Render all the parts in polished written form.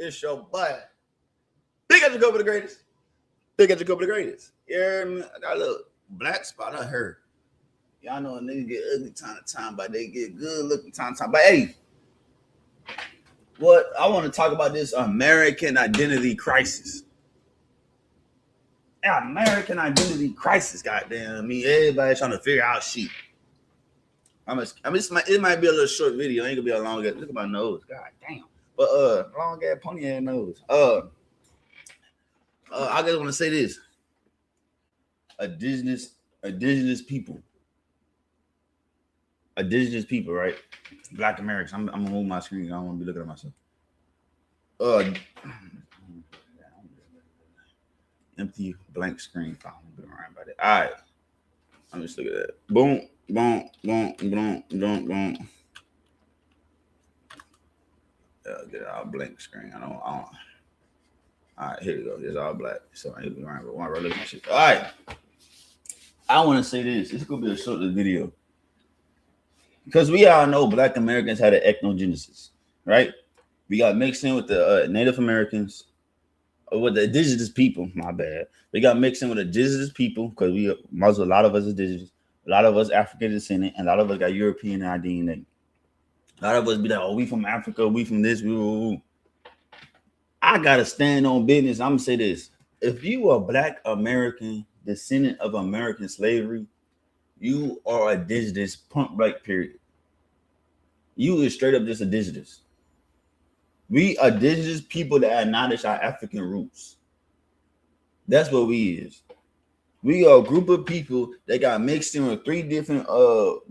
It's your boy. Big at Jacob the greatest. Big at Jacob the greatest. Yeah, man. I got a little black spot on her. Y'all know niggas get ugly time to time, but they get good looking time to time. But hey, what I want to talk about this American identity crisis. American identity crisis, goddamn. I mean, everybody trying to figure out shit. It might be a little short video. It ain't gonna be a long ass. Look at my nose, god damn. But long ass pony ass nose. I just want to say this: indigenous people, right? Black Americans. I'm gonna move my screen. I don't want to be looking at myself. Empty blank screen. All right. I'm just looking at that. Boom. Get it all blank screen. I don't. All right, here we go. It's all black. So I need to look at shit. All right. I want to say this. It's gonna be a short video because we all know Black Americans had an ethnogenesis, right? We got mixed in with the Native Americans, or with the indigenous people. My bad. We got mixed in with the indigenous people because a lot of us are indigenous, a lot of us African descendant, and a lot of us got European in our DNA. A lot of us be like, oh, we from Africa, we from this. I gotta stand on business. I'm gonna say this: if you are Black American, descendant of American slavery, you are indigenous. Point blank. Period. You is straight up just indigenous. We are indigenous people that acknowledge our African roots. That's what we is. We are a group of people that got mixed in with three different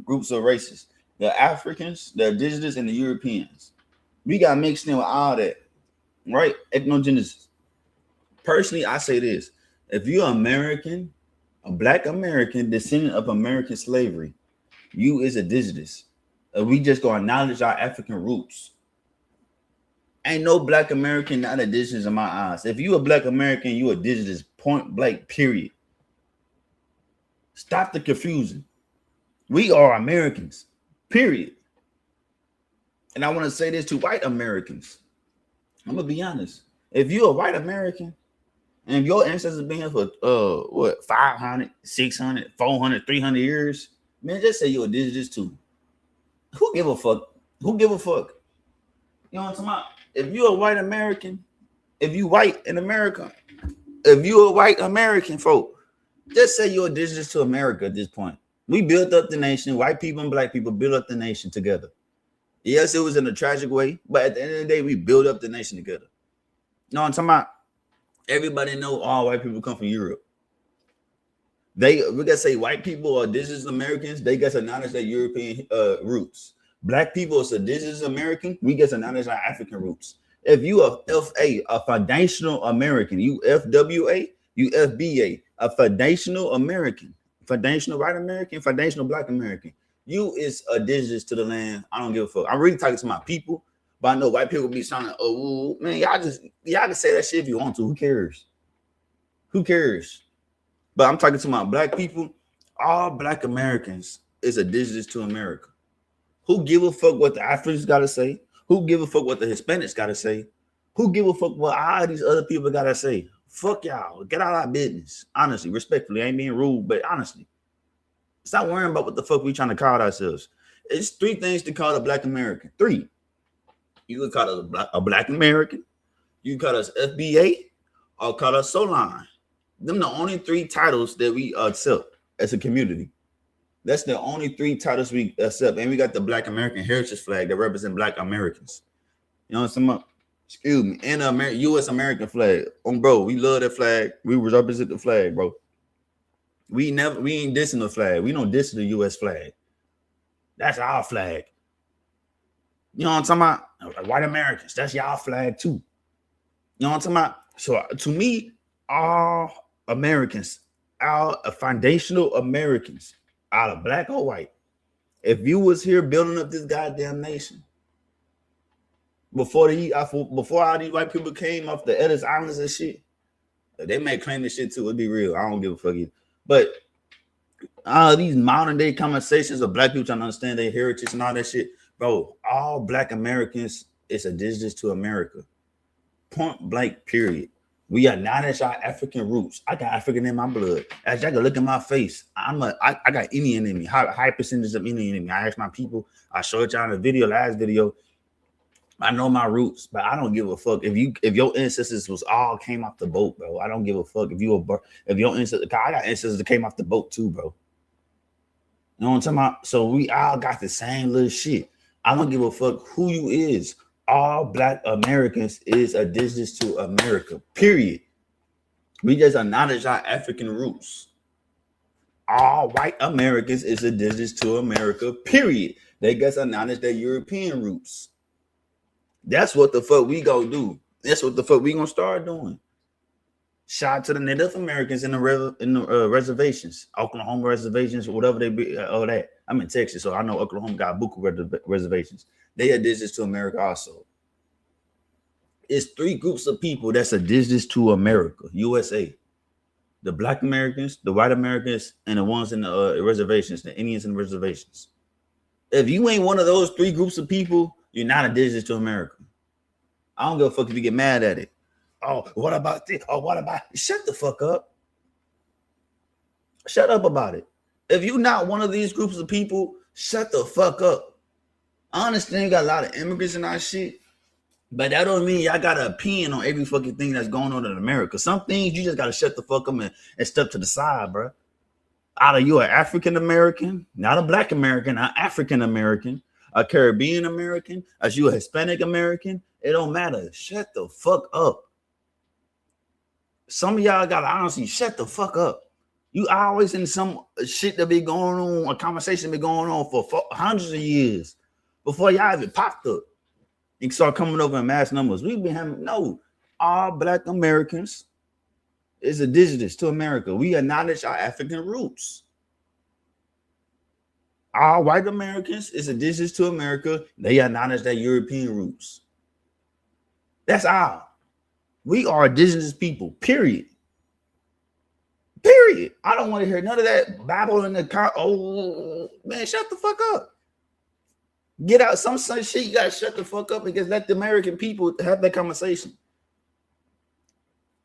groups of races: the Africans, the indigenous, and the Europeans. We got mixed in with all that, right? Ethnogenesis. Personally, I say this: if you're American, a Black American, descendant of American slavery, you is indigenous. We just gonna acknowledge our African roots. Ain't no Black American not indigenous in my eyes. If you a Black American, you indigenous. Point blank. Period. Stop the confusion. We are Americans. Period. And I want to say this to white Americans. I'm gonna be honest. If you're a white American and your ancestors been here for 500, 600, 400, 300 years, man, just say you're indigenous too. Who give a fuck? Who give a fuck? You know what I'm talking about? If you're a white American, if you white in America, if you're a white American folk, just say you're indigenous to America at this point. We built up the nation. White people and Black people built up the nation together. Yes, it was in a tragic way, but at the end of the day, we built up the nation together. You know what I'm talking about? Everybody know all white people come from Europe. We gotta say white people are indigenous Americans. They get to acknowledge their European roots. Black people is indigenous American. We get to acknowledge our African roots. If you are FA, a foundational American, you FWA, you FBA, a foundational American, foundational white American, foundational Black American. You is indigenous to the land. I don't give a fuck. I'm really talking to my people, but I know white people be sounding, oh man, y'all can say that shit if you want to. Who cares? Who cares? But I'm talking to my Black people. All Black Americans is indigenous to America. Who give a fuck what the Africans gotta say? Who give a fuck what the Hispanics gotta say? Who give a fuck what all these other people gotta say? Fuck y'all. Get out of our business. Honestly, respectfully. I ain't being rude, but honestly. Stop worrying about what the fuck we trying to call ourselves. It's three things to call a Black American. Three. You could call us a Black American. You call us FBA or call us Solon. Them the only three titles that we accept as a community. That's the only three titles we accept. And we got the Black American Heritage flag that represent Black Americans. You know what I'm saying? Excuse me. And the U.S. American flag. Bro, we love that flag. We represent the flag, bro. We ain't dissing the flag. We don't diss the U.S. flag. That's our flag. You know what I'm talking about? White Americans, that's y'all flag too. You know what I'm talking about? So to me, all Americans, all foundational Americans, either Black or white, if you was here building up this goddamn nation, before all these white people came off the Ellis Islands and shit, they may claim this shit too. It'd be real. I don't give a fuck either. But these modern day conversations of Black people trying to understand their heritage and all that shit, bro, all Black Americans is indigenous to America. Point blank, period. We acknowledge our African roots. I got African in my blood. As y'all can look at my face, I got Indian in me. High percentage of Indian in me. I asked my people. I showed y'all in the video, last video. I know my roots, but I don't give a fuck if your ancestors was all came off the boat, bro. I don't give a fuck if if your ancestors. I got ancestors that came off the boat too, bro. You know what I'm talking about? So we all got the same little shit. I don't give a fuck who you is. All Black Americans is indigenous to America. Period. We just acknowledge our African roots. All white Americans is indigenous to America. Period. They just acknowledge their European roots. That's what the fuck we gonna do. That's what the fuck we gonna start doing. Shout out to the Native Americans in the reservations, Oklahoma reservations, whatever they be, all that. I'm in Texas, so I know Oklahoma got buku reservations. They are indigenous to America also. It's three groups of people that's indigenous to America, USA. The Black Americans, the white Americans, and the ones in the reservations, the Indians in the reservations. If you ain't one of those three groups of people, you're not indigenous to America. I don't give a fuck if you get mad at it. Oh, what about this? Oh, what about? Shut the fuck up. Shut up about it. If you're not one of these groups of people, shut the fuck up. I understand you got a lot of immigrants in our shit, but that don't mean y'all got an opinion on every fucking thing that's going on in America. Some things you just got to shut the fuck up and step to the side, bro. Either you an African American, not a Black American, an African American, a Caribbean American, as you a Hispanic American, it don't matter. Shut the fuck up. Some of y'all gotta honestly shut the fuck up. You always in some shit that be going on, a conversation be going on for hundreds of years before y'all even popped up and start coming over in mass numbers. We've been having all Black Americans is indigenous to America. We acknowledge our African roots. All white Americans is indigenous to America. They acknowledge their European roots. That's all. We are indigenous people, period. Period. I don't want to hear none of that Bible in the car. Oh, man, shut the fuck up. Get out some shit. You got to shut the fuck up and just let the American people have that conversation.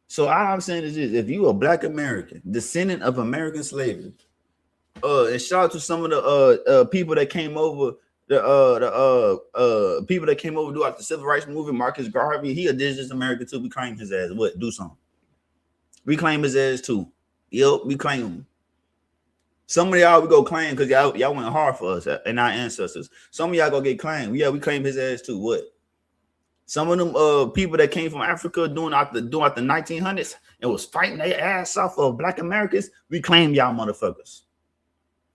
So all I'm saying is this. If you a Black American, descendant of American slavery, and shout out to some of the people that came over, the people that came over throughout the civil rights movement. Marcus Garvey, he indigenous American too. We claim his ass. What? Do something. We claim his ass too. Yep, we claim him. Some of y'all we go claim because y'all went hard for us and our ancestors. Some of y'all go get claimed. Yeah, we claim his ass too. What? Some of them people that came from Africa during the 1900s and was fighting their ass off of Black Americans, we claim y'all motherfuckers.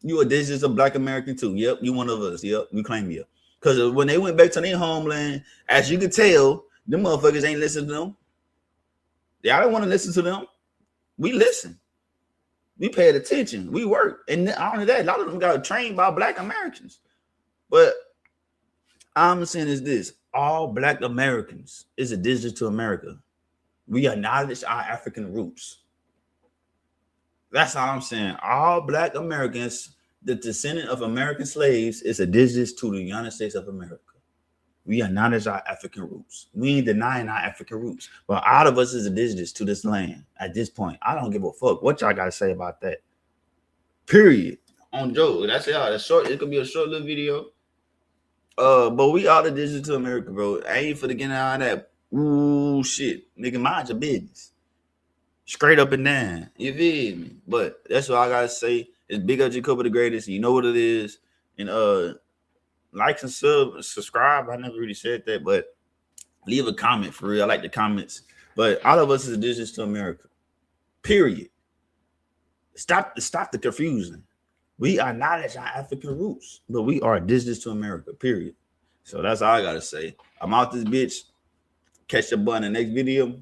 You indigenous of Black American too. Yep, you one of us. Yep, we claim you. Because when they went back to their homeland, as you can tell, them motherfuckers ain't listening to them. Y'all don't want to listen to them. We listen. We paid attention. We work. And not only that, a lot of them got trained by Black Americans. But I'm saying is this. All Black Americans is indigenous to America. We acknowledge our African roots. That's all I'm saying. All Black Americans, the descendant of American slaves, is indigenous to the United States of America. We acknowledge our African roots. We ain't denying our African roots. But all of us is indigenous to this land at this point. I don't give a fuck what y'all got to say about that. Period. On Joe. That's it. That's short. It could be a short little video. But we all indigenous to America, bro. I ain't for to get out of that. Ooh, shit. Nigga, mind your business. Straight up and down. You feel me? But that's what I gotta say. It's Big Up Jacob the greatest. You know what it is. And like and subscribe. I never really said that, but leave a comment for real. I like the comments. But all of us is indigenous to America. Period. Stop the confusion. We acknowledge our African roots, but we are indigenous to America. Period. So that's all I gotta say. I'm out this bitch. Catch your butt in the next video.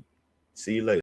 See you later.